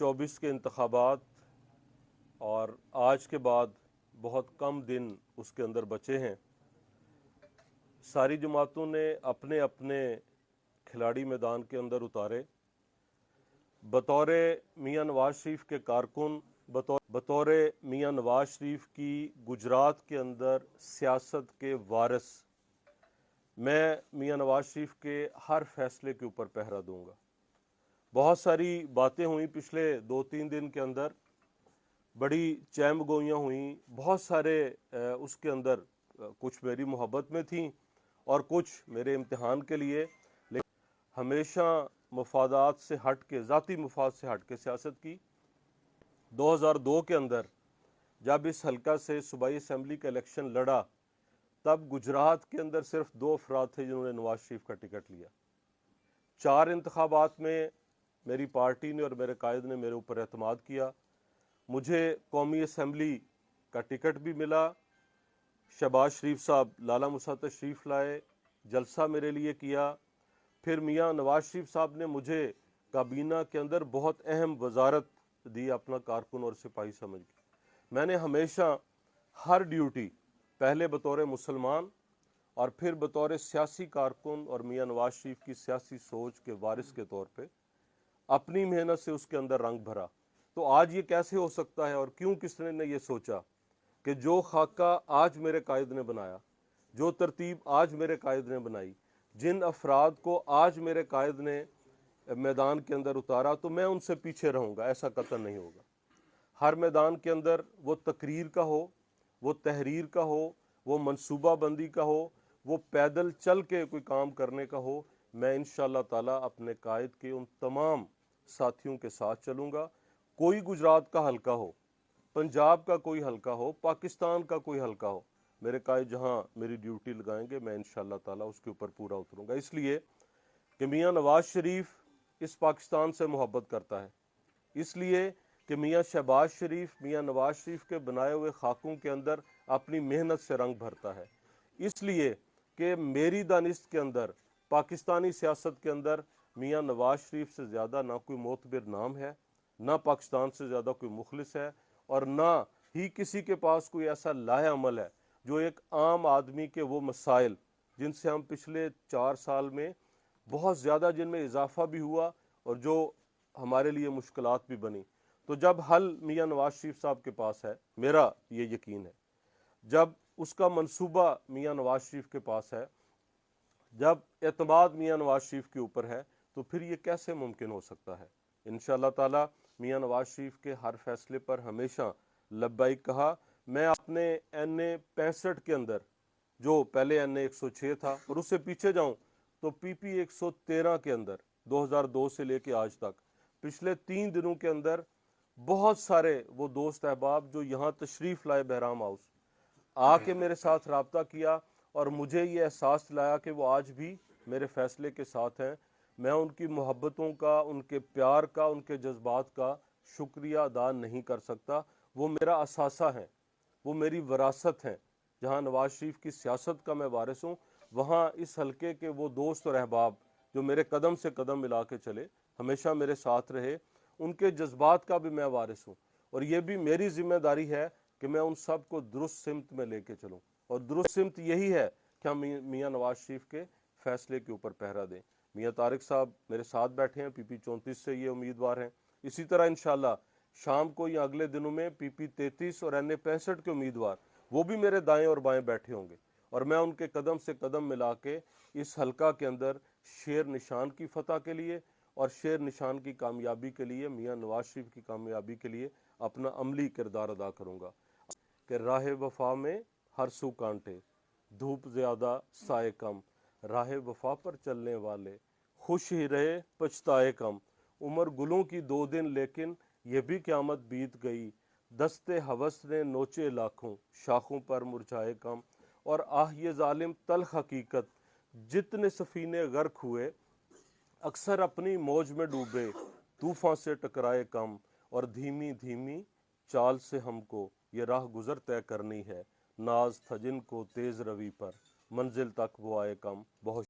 2024 के इंतखाबात और आज के बाद बहुत कम दिन उसके अंदर बचे हैं। सारी जमातों ने अपने अपने खिलाड़ी मैदान के अंदर उतारे। बतौर मियां नवाज शरीफ के कारकुन, बतौर मियां नवाज शरीफ की गुजरात के अंदर सियासत के वारिस, मैं मियां नवाज शरीफ के हर फैसले के ऊपर पहरा दूंगा। बहुत सारी बातें हुई पिछले 2-3 दिन के अंदर, बड़ी चैमगोइयाँ हुई, बहुत सारे उसके अंदर कुछ मेरी मोहब्बत में थी और कुछ मेरे इम्तिहान के लिए, लेकिन हमेशा मफादात से हट के, ज़ाती मफाद से हट के सियासत की। 2002 के अंदर जब इस हल्का से सूबाई असम्बली का इलेक्शन लड़ा, तब गुजरात के अंदर सिर्फ 2 अफराद थे जिन्होंने नवाज शरीफ का टिकट लिया। 4 इंतखाबात में मेरी पार्टी ने और मेरे कायद ने मेरे ऊपर एतमाद किया। मुझे कौमी असम्बली का टिकट भी मिला। शहबाज शरीफ साहब लाला मूसा तशरीफ़ लाए, जलसा मेरे लिए किया। फिर मियां नवाज शरीफ साहब ने मुझे काबीना के अंदर बहुत अहम वजारत दी, अपना कारकुन और सिपाही समझ के। मैंने हमेशा हर ड्यूटी, पहले बतौर मुसलमान और फिर बतौर सियासी कारकुन और मियां नवाज शरीफ की सियासी सोच के वारिस के तौर पे अपनी मेहनत से उसके अंदर रंग भरा। तो आज ये कैसे हो सकता है और क्यों किसने ने ये सोचा कि जो खाका आज मेरे कायद ने बनाया, जो तरतीब आज मेरे कायद ने बनाई, जिन अफराद को आज मेरे कायद ने मैदान के अंदर उतारा, तो मैं उनसे पीछे रहूँगा, ऐसा कतई नहीं होगा। हर मैदान के अंदर वो तकरीर का हो, वो तहरीर का हो, वो मनसूबा बंदी का हो, वो पैदल चल के कोई काम करने का हो, मैं इंशाअल्लाह ताला अपने कायद के उन तमाम साथियों के साथ चलूँगा। कोई गुजरात का हल्का हो, पंजाब का कोई हल्का हो, पाकिस्तान का कोई हल्का हो, मेरे कायद जहाँ मेरी ड्यूटी लगाएंगे, मैं इंशाअल्लाह ताला उसके ऊपर पूरा उतरूँगा। इसलिए कि मियां नवाज शरीफ इस पाकिस्तान से मोहब्बत करता है, इसलिए कि मियां शहबाज शरीफ मियां नवाज शरीफ के बनाए हुए खाकों के अंदर अपनी मेहनत से रंग भरता है, इसलिए कि मेरी दानिश्त के अंदर, पाकिस्तानी सियासत के अंदर मियां नवाज शरीफ से ज़्यादा ना कोई मोतबर नाम है, ना पाकिस्तान से ज़्यादा कोई मुखलिस है, और ना ही किसी के पास कोई ऐसा लाहे अमल है जो एक आम आदमी के वो मसाइल जिनसे हम पिछले 4 साल में बहुत ज़्यादा, जिनमें इजाफा भी हुआ और जो हमारे लिए मुश्किलात भी बनी, तो जब हल मियां नवाज शरीफ साहब के पास है, मेरा ये यकीन है, जब उसका मंसूबा मियां नवाज शरीफ के पास है, जब एतमाद मियां नवाज शरीफ के ऊपर है, तो फिर ये कैसे मुमकिन हो सकता है। इंशाअल्लाह ताला मियां नवाज शरीफ के हर फैसले पर हमेशा लब्बाइक कहा। मैं अपने NA 65 के अंदर, जो पहले NA 106 था, और उससे पीछे जाऊं तो PP 113 के अंदर 2002 से लेके आज तक पिछले 3 दिनों के अंदर बहुत सारे वो दोस्त अहबाब जो यहाँ तशरीफ़ लाए बहराम हाउस, आके मेरे साथ रब्ता किया और मुझे ये एहसास दिलाया कि वो आज भी मेरे फैसले के साथ हैं। मैं उनकी मोहब्बतों का, उनके प्यार का, उनके जज्बात का शुक्रिया अदा नहीं कर सकता। वो मेरा असासा है, वो मेरी विरासत है। जहाँ नवाज शरीफ की सियासत का मैं वारिस हूँ, वहाँ इस हल्के के वो दोस्त और अहबाब जो मेरे कदम से कदम मिला के चले, हमेशा मेरे साथ रहे, उनके जज्बात का भी मैं वारिस हूँ। और ये भी मेरी जिम्मेदारी है कि मैं उन सब को दुरुस्त सिमत में लेके चलूँ, और दुरुस्त सिमत यही है कि हम मियां नवाज शरीफ के फैसले के ऊपर पहरा दें। मियां तारिक साहब मेरे साथ बैठे हैं, PP 34 से ये उम्मीदवार हैं। इसी तरह इंशाअल्लाह शाम को या अगले दिनों में PP 33 और NA 65 के उम्मीदवार, वो भी मेरे दाएं और बाएं बैठे होंगे, और मैं उनके कदम से कदम मिला के इस हल्का के अंदर शेर निशान की फतह के लिए और शेर निशान की कामयाबी के लिए, मियां नवाज शरीफ की कामयाबी के लिए अपना अमली किरदार अदा करूँगा। कि राह वफा में हर सू कांटे, धूप ज़्यादा साए कम, राह वफा पर चलने वाले खुश ही रहे पछताए कम। उम्र गुलों की 2 दिन लेकिन ये भी क़यामत बीत गई, दस्ते हवस ने नोचे लाखों, शाखों पर मुरझाए कम। और आह ये जालिम तल्ख हकीकत, जितने सफ़ीने गर्क हुए, अक्सर अपनी मौज में डूबे, तूफ़ान से टकराए कम। और धीमी धीमी चाल से हमको ये राह गुज़र तय करनी है, नाज था जिनको तेज़ रवी पर, मंजिल तक वो आए कम। बहुत